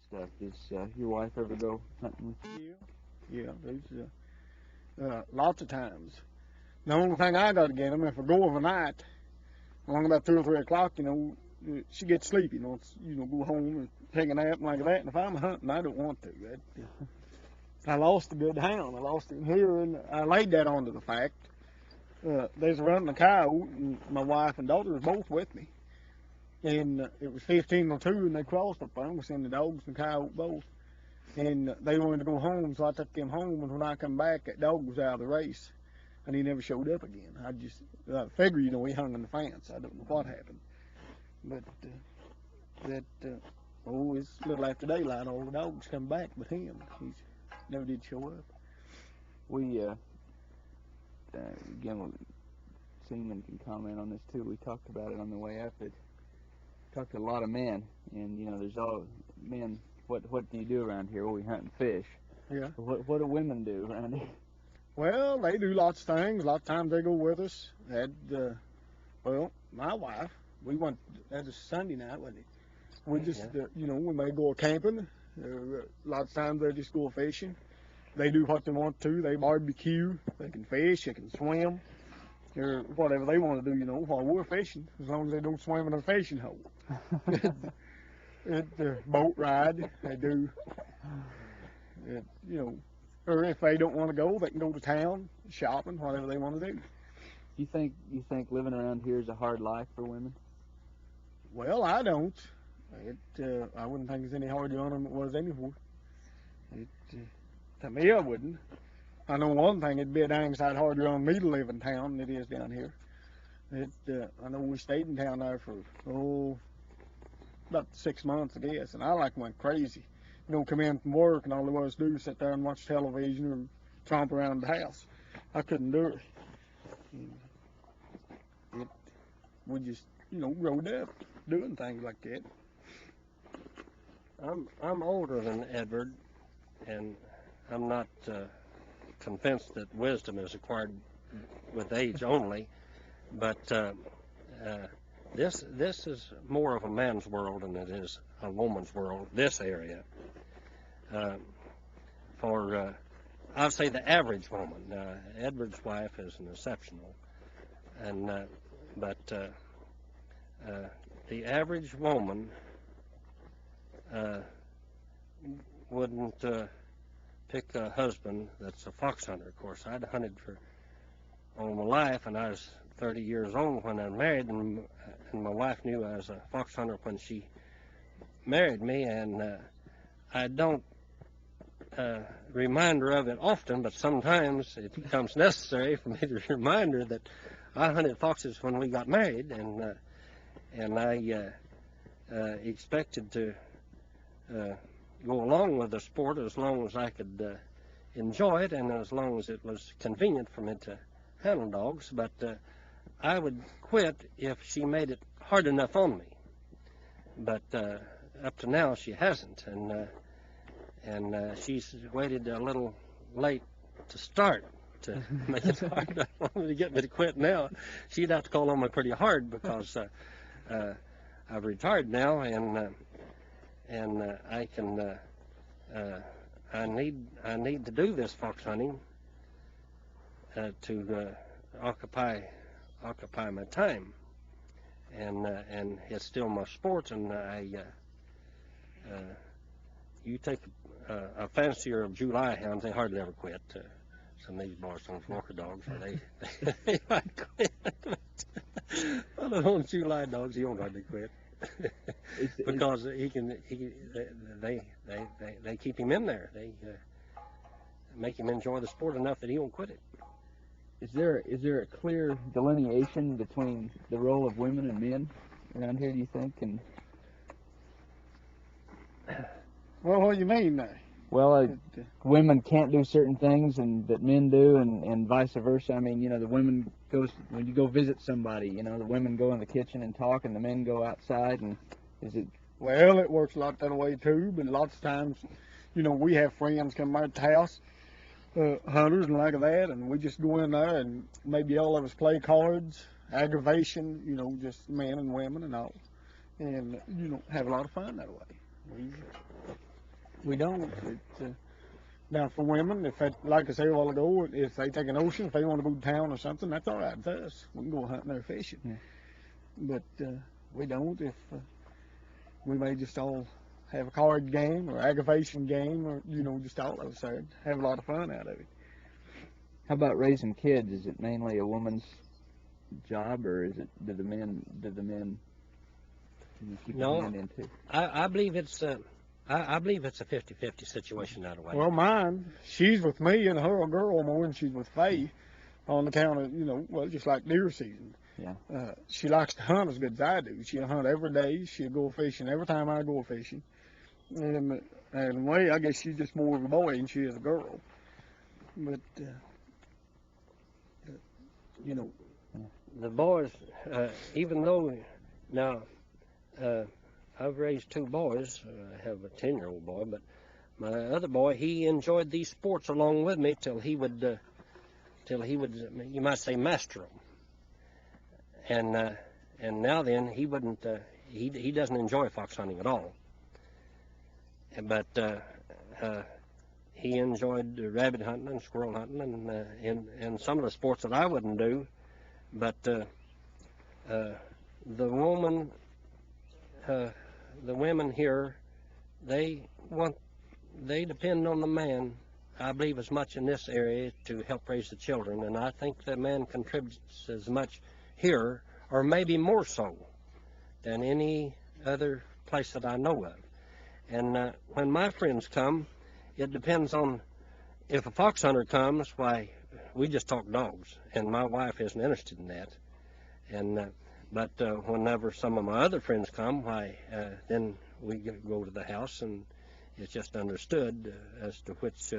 stuff. Does your wife ever go hunting with you? Yeah, there's lots of times. The only thing I got to get them, if I go overnight, along about 2 or 3 o'clock, she gets sleepy, go home and take a nap and like that. And if I'm hunting, I don't want to. I lost a good hound. I lost him here, and I laid that onto the fact. There's running a coyote, and my wife and daughter was both with me. And it was 15:02, and they crossed up there, and we sent the dogs and the coyote both. And they wanted to go home, so I took them home, and when I come back, that dog was out of the race, and he never showed up again. I figure, he hung in the fence. I don't know what happened. But it's a little after daylight, all the dogs come back, but he never did show up. We, again, Seaman can comment on this too. We talked about it on the way up. Talked to a lot of men, and there's all men. What do you do around here? Well, we hunt and fish. Yeah. What do women do around here? Well, they do lots of things. A lot of times they go with us. My wife, we went. That was Sunday night, wasn't it? We just, we may go camping. A lot of times they just go fishing. They do what they want to. They barbecue. They can fish. They can swim. Or whatever they want to do, while we're fishing, as long as they don't swim in a fishing hole. Boat ride, they do. Or if they don't want to go, they can go to town, shopping, whatever they want to do. You think living around here is a hard life for women? Well, I don't. I wouldn't think it's any harder on them than it was anywhere. To me, I wouldn't. I know one thing, it'd be a dang sight harder on me to live in town than it is down here. I know we stayed in town there for, about 6 months, I guess, and I went crazy. Come in from work and all there was to do was sit there and watch television or tromp around the house. I couldn't do it. We just, rode up doing things like that. I'm older than Edward, and I'm not convinced that wisdom is acquired with age only, but this is more of a man's world than it is a woman's world, this area. For I'd say the average woman. Edward's wife is an exceptional, but the average woman wouldn't pick a husband that's a fox hunter. Of course, I'd hunted for all my life, and I was 30 years old when I married, and my wife knew I was a fox hunter when she married me, and I don't remind her of it often, but sometimes it becomes necessary for me to remind her that I hunted foxes when we got married, and I expected to go along with the sport as long as I could enjoy it, and as long as it was convenient for me to handle dogs. But I would quit if she made it hard enough on me. But up to now, she hasn't, and she's waited a little late to start to make it hard enough for me to get me to quit now. She'd have to call on me pretty hard because I've retired now, and I can I need to do this fox hunting to occupy my time, and it's still my sport. And you take a fancier of July hounds, they hardly ever quit. Some of these Boston Walker dogs, they might quit. Well, the old July dogs, he won't hardly quit. Because they keep him in there. They make him enjoy the sport enough that he won't quit it. Is there a clear delineation between the role of women and men around here, do you think? And well, what do you mean? Well, women can't do certain things and that men do, and vice versa. I mean, the women when you go visit somebody, the women go in the kitchen and talk, and the men go outside. And is it? Well, it works a lot that way too, but lots of times, we have friends come by the house, hunters and like that, and we just go in there and maybe all of us play cards, aggravation, just men and women and all, and have a lot of fun that way. We don't. Now, for women, if they, like I said a while ago, if they take an ocean, if they want to go to town or something, that's all right with us. We can go hunting or fishing. Yeah. But we don't. If we may just all have a card game or aggravation game, or just all of us have a lot of fun out of it. How about raising kids? Is it mainly a woman's job, or is it do the men keep No. the men in too? I believe it's I believe it's a 50-50 situation that way. Well, mine, she's with me and her girl more than she's with Faye on account of, just like deer season. Yeah. She likes to hunt as good as I do. She'll hunt every day. She'll go fishing every time I go fishing. And in a way, I guess she's just more of a boy than she is a girl. But, The boys, even though now I've raised 2 boys, I have a 10-year-old boy, but my other boy, he enjoyed these sports along with me till he would, you might say, master them. And now then, he wouldn't, he doesn't enjoy fox hunting at all. But he enjoyed rabbit hunting and squirrel hunting and some of the sports that I wouldn't do. But the women here, they depend on the man, I believe, as much in this area to help raise the children, and I think the man contributes as much here, or maybe more so, than any other place that I know of. And when my friends come, it depends on, if a fox hunter comes, why, we just talk dogs, and my wife isn't interested in that. And but whenever some of my other friends come, why, then we go to the house, and it's just understood as to which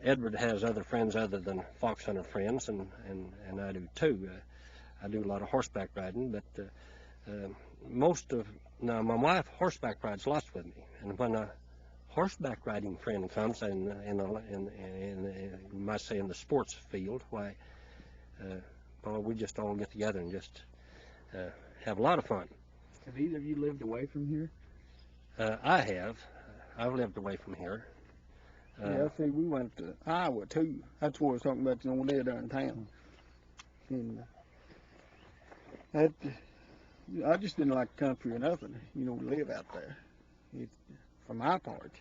Edward has other friends other than fox hunter friends, and I do too. I do a lot of horseback riding, but now my wife horseback rides lots with me, and when a horseback riding friend comes in you might say in the sports field, why, well, we just all get together and just have a lot of fun. Have either of you lived away from here? I have. I've lived away from here. Yeah, see, we went to Iowa too. That's what I was talking about the other day there in town. And that, I just didn't like the country or nothing, to live out there. For my part.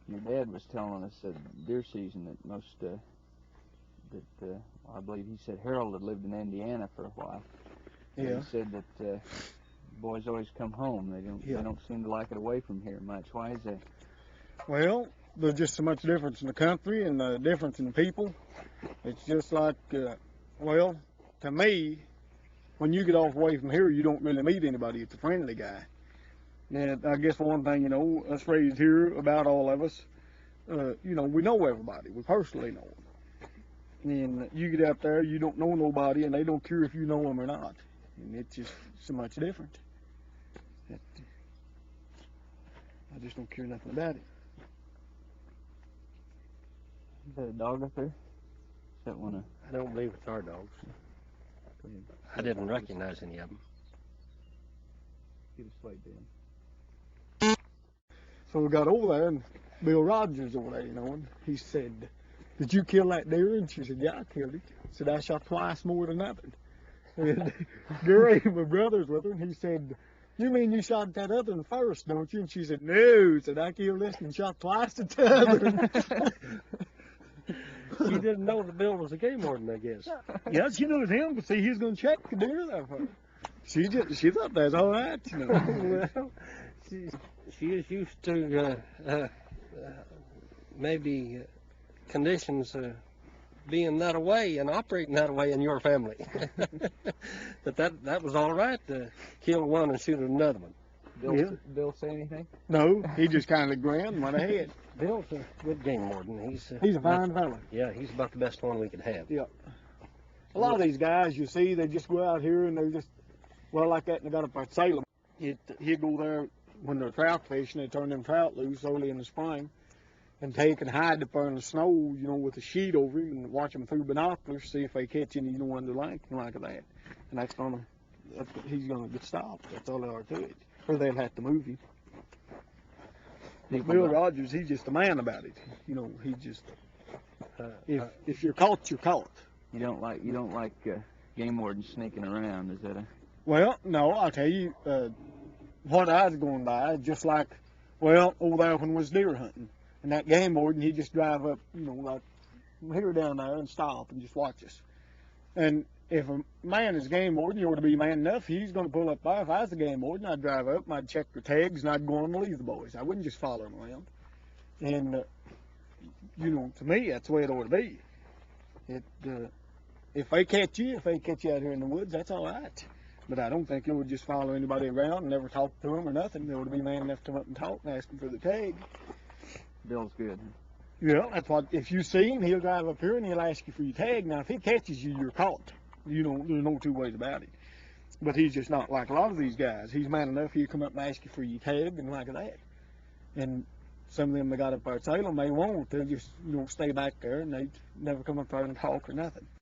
Your dad was telling us that deer season that most, I believe he said Harold had lived in Indiana for a while. Yeah. He said that boys always come home. They don't seem to like it away from here much. Why is that? Well, there's just so much difference in the country and the difference in the people. It's just like, well, to me, when you get off away from here, you don't really meet anybody. It's a friendly guy. And I guess one thing, us raised here, about all of us, we know everybody. We personally know them. And you get out there, you don't know nobody, and they don't care if you know them or not. And it's just so much different. I just don't care nothing about it. Is that a dog up there? Is that one? I don't believe it's our dogs. I didn't recognize any of them. Get a slate down. So we got over there, and Bill Rogers over there, and he said, "Did you kill that deer?" And she said, "Yeah, I killed it." He said, "I shot twice more than nothing." And Gary, my brother's with her, and he said, "You mean you shot that other one first, don't you?" And she said, "No." He said, "I killed this and shot twice at the other." She didn't know the Bill was a game warden, I guess. Yeah, she knows him, but see, he's going to check the deer there for her. She thought that's all right, Well, she is used to maybe conditions being that way and operating that way in your family. But that was all right to kill one and shoot another one. Bill say anything? No, he just kind of grinned and went ahead. Bill's a good game warden. He's a fine fella. Yeah, he's about the best one we could have. Yeah. A lot of these guys, you see, they just go out here and they just, well, like that, and they got up at Salem. He'd go there when they're trout fishing, they turn them trout loose early in the spring, and take and hide up there in the snow, with a sheet over him, and watch them through binoculars, see if they catch any, under length, like that. And that's gonna he's going to get stopped. That's all there are to it. Or they'll have to move him. Bill Rogers, he's just a man about it. You know, he just if you're caught, you're caught. You don't like game wardens sneaking around, is that a? Well, no, I'll tell you what I was going by. Just like, well, over there when we was deer hunting, and that game warden, he just drive up, you know, like here down there and stop and just watch us. And if a man is game warden, you ought to be man enough. He's going to pull up there. If I was the game warden, I'd drive up and I'd check their tags and I'd go on and leave the boys. I wouldn't just follow them around. And you know, to me, that's the way it ought to be. If they catch you out here in the woods, that's all right. But I don't think you would just follow anybody around and never talk to them or nothing. They ought to be man enough to come up and talk and ask them for the tag. Bill's good. Yeah, that's what. If you see him, he'll drive up here and he'll ask you for your tag. Now, if he catches you, you're caught. You know, there's no two ways about it. But he's just not like a lot of these guys. He's man enough, he'll come up and ask you for your tag and like that. And some of them that got up there at Salem, they won't. They'll just, you know, stay back there and they never come up there and talk or nothing.